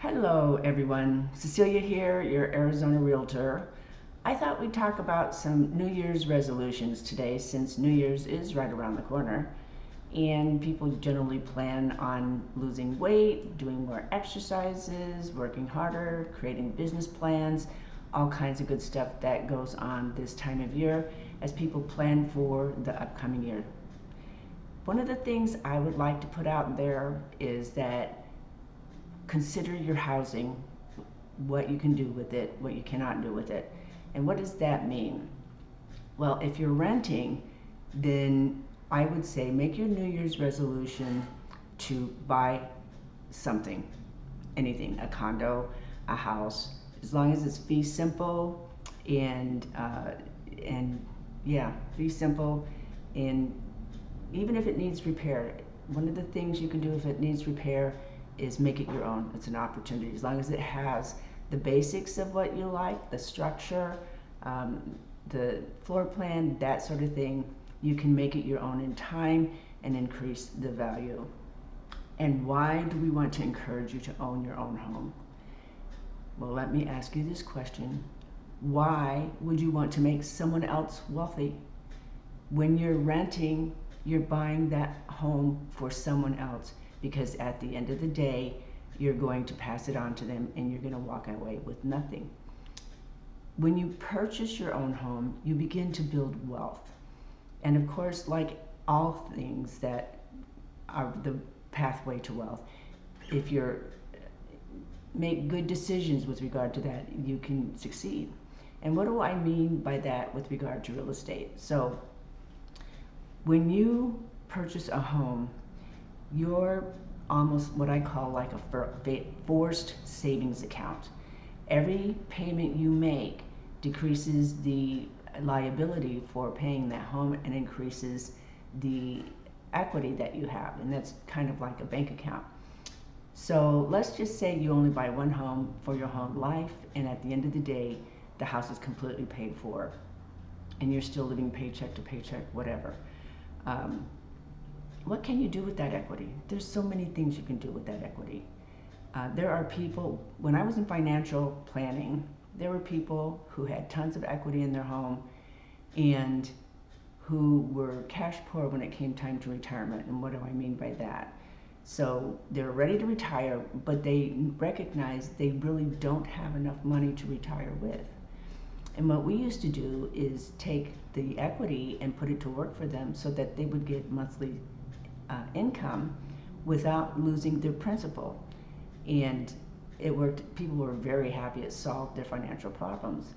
Hello, everyone. Cecilia here, your Arizona Realtor. I thought we'd talk about some New Year's resolutions today since New Year's is right around the corner. And people generally plan on losing weight, doing more exercises, working harder, creating business plans, all kinds of good stuff that goes on this time of year as people plan for the upcoming year. One of the things I would like to put out there is that consider your housing, what you can do with it, what you cannot do with it. And what does that mean? Well, if you're renting, then I would say make your New Year's resolution to buy something, anything, a condo, a house, as long as it's fee simple and and yeah, fee simple, and even if it needs repair, one of the things you can do if it needs repair is make it your own. It's an opportunity. As long as it has the basics of what you like, the structure, um, the floor plan, that sort of thing, you can make it your own in time and increase the value. And why do we want to encourage you to own your own home? Well, let me ask you this question. Why would you want to make someone else wealthy? When you're renting, you're buying that home for someone else, because at the end of the day, you're going to pass it on to them and you're going to walk away with nothing. When you purchase your own home, you begin to build wealth. And of course, like all things that are the pathway to wealth, if you make good decisions with regard to that, you can succeed. And what do I mean by that with regard to real estate? So when you purchase a home, you're almost what I call like a forced savings account. Every payment you make decreases the liability for paying that home and increases the equity that you have, and that's kind of like a bank account. So let's just say you only buy one home for your whole life, and at the end of the day, the house is completely paid for, and you're still living paycheck to paycheck, whatever. Um, what can you do with that equity? There's so many things you can do with that equity. There are people, when I was in financial planning, there were people who had tons of equity in their home and who were cash poor when it came time to retirement. And what do I mean by that? So they're ready to retire, but they recognize they really don't have enough money to retire with. And what we used to do is take the equity and put it to work for them so that they would get monthly income without losing their principal. And it worked. People were very happy. It solved their financial problems.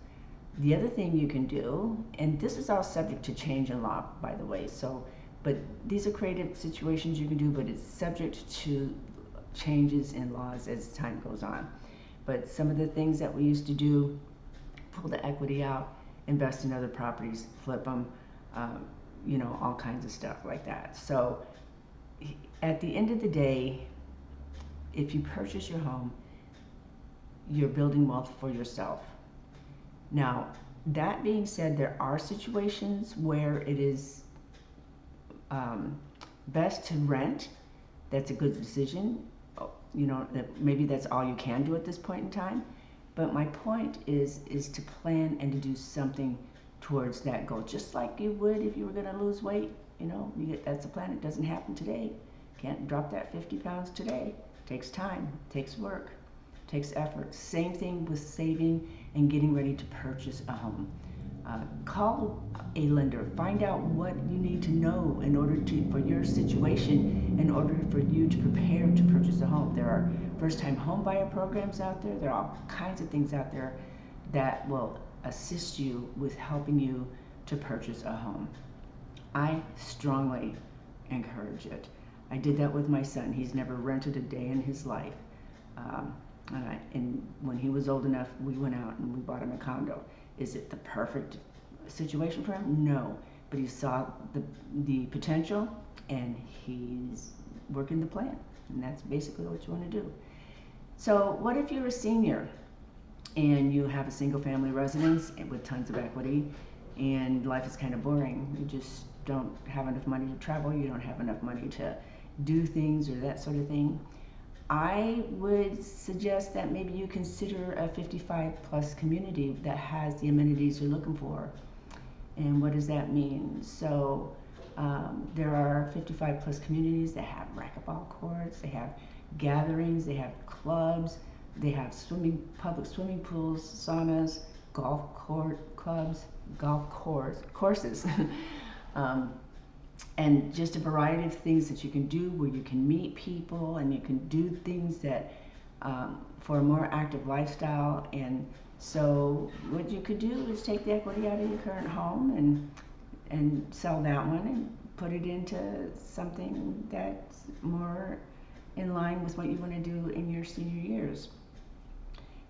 The other thing you can do, and this is all subject to change in law, by the way, so, but these are creative situations you can do, but it's subject to changes in laws as time goes on. But some of the things that we used to do, pull the equity out, invest in other properties, flip them, all kinds of stuff like that. So at the end of the day, if you purchase your home, you're building wealth for yourself. Now, that being said, there are situations where it is best to rent. That's a good decision. Maybe that's all you can do at this point in time. But my point is to plan and to do something towards that goal, just like you would if you were going to lose weight. That's a plan. It doesn't happen today. Can't drop that 50 pounds today. It takes time, takes work, takes effort. Same thing with saving and getting ready to purchase a home. Call a lender. Find out what you need to know in order for your situation, in order for you to prepare to purchase a home. There are first-time home buyer programs out there. There are all kinds of things out there that will assist you with helping you to purchase a home. I strongly encourage it. I did that with my son. He's never rented a day in his life. And when he was old enough, we went out and we bought him a condo. Is it the perfect situation for him? No. But he saw the potential, and he's working the plan. And that's basically what you want to do. So what if you're a senior and you have a single family residence with tons of equity and life is kind of boring? You just don't have enough money to travel. You don't have enough money to do things or that sort of thing. I would suggest that maybe you consider a 55 plus community that has the amenities you're looking for. And what does that mean? So there are 55 plus communities that have racquetball courts, they have gatherings, they have clubs, they have public swimming pools, saunas, golf courses, um, and just a variety of things that you can do where you can meet people and you can do things that for a more active lifestyle. And so what you could do is take the equity out of your current home and sell that one and put it into something that's more in line with what you want to do in your senior years.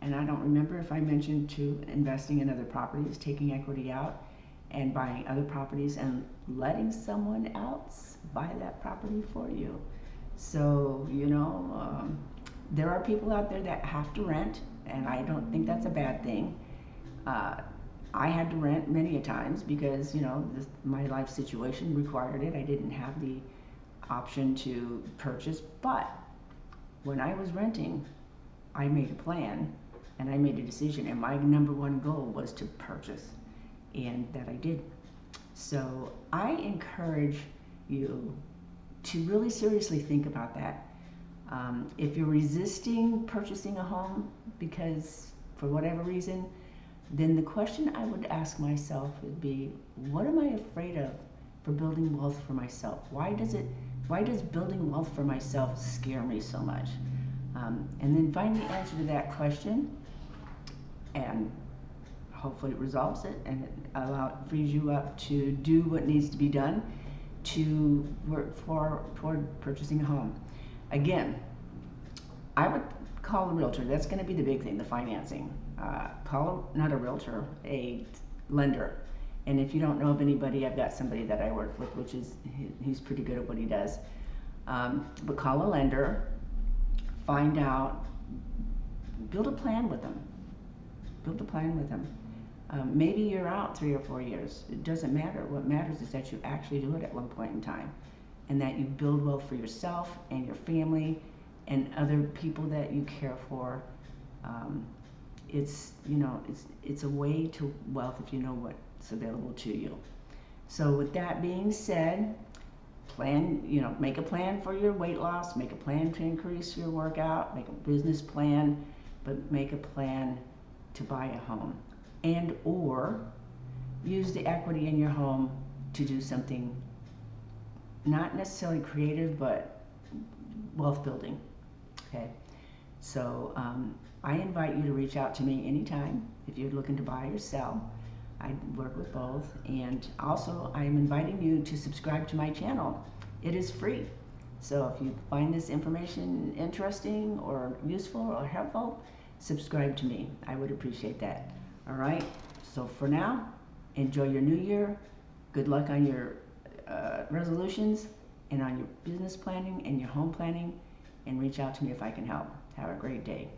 And I don't remember if I mentioned to investing in other properties, taking equity out and buying other properties and letting someone else buy that property for you. So, there are people out there that have to rent, and I don't think that's a bad thing. I had to rent many a times because, my life situation required it. I didn't have the option to purchase, but when I was renting, I made a plan and I made a decision, and my number one goal was to purchase, and that I did. So I encourage you to really seriously think about that. If you're resisting purchasing a home because for whatever reason, then the question I would ask myself would be, what am I afraid of for building wealth for myself? Why does building wealth for myself scare me so much? And then find the answer to that question, and hopefully it resolves it and it frees you up to do what needs to be done to work toward purchasing a home. Again, I would call a realtor. That's going to be the big thing, the financing. Not a realtor, a lender. And if you don't know of anybody, I've got somebody that I work with, which is, he's pretty good at what he does. But call a lender, find out, build a plan with them. Maybe you're out 3 or 4 years. It doesn't matter. What matters is that you actually do it at one point in time, and that you build wealth for yourself and your family and other people that you care for. It's a way to wealth if you know what's available to you. So with that being said, make a plan for your weight loss, make a plan to increase your workout, make a business plan, but make a plan to buy a home, and or use the equity in your home to do something not necessarily creative, but wealth building. Okay, so I invite you to reach out to me anytime if you're looking to buy or sell. I work with both, and also I'm inviting you to subscribe to my channel. It is free. So if you find this information interesting or useful or helpful, subscribe to me. I would appreciate that. All right, so for now, enjoy your new year. Good luck on your resolutions and on your business planning and your home planning, and reach out to me if I can help. Have a great day.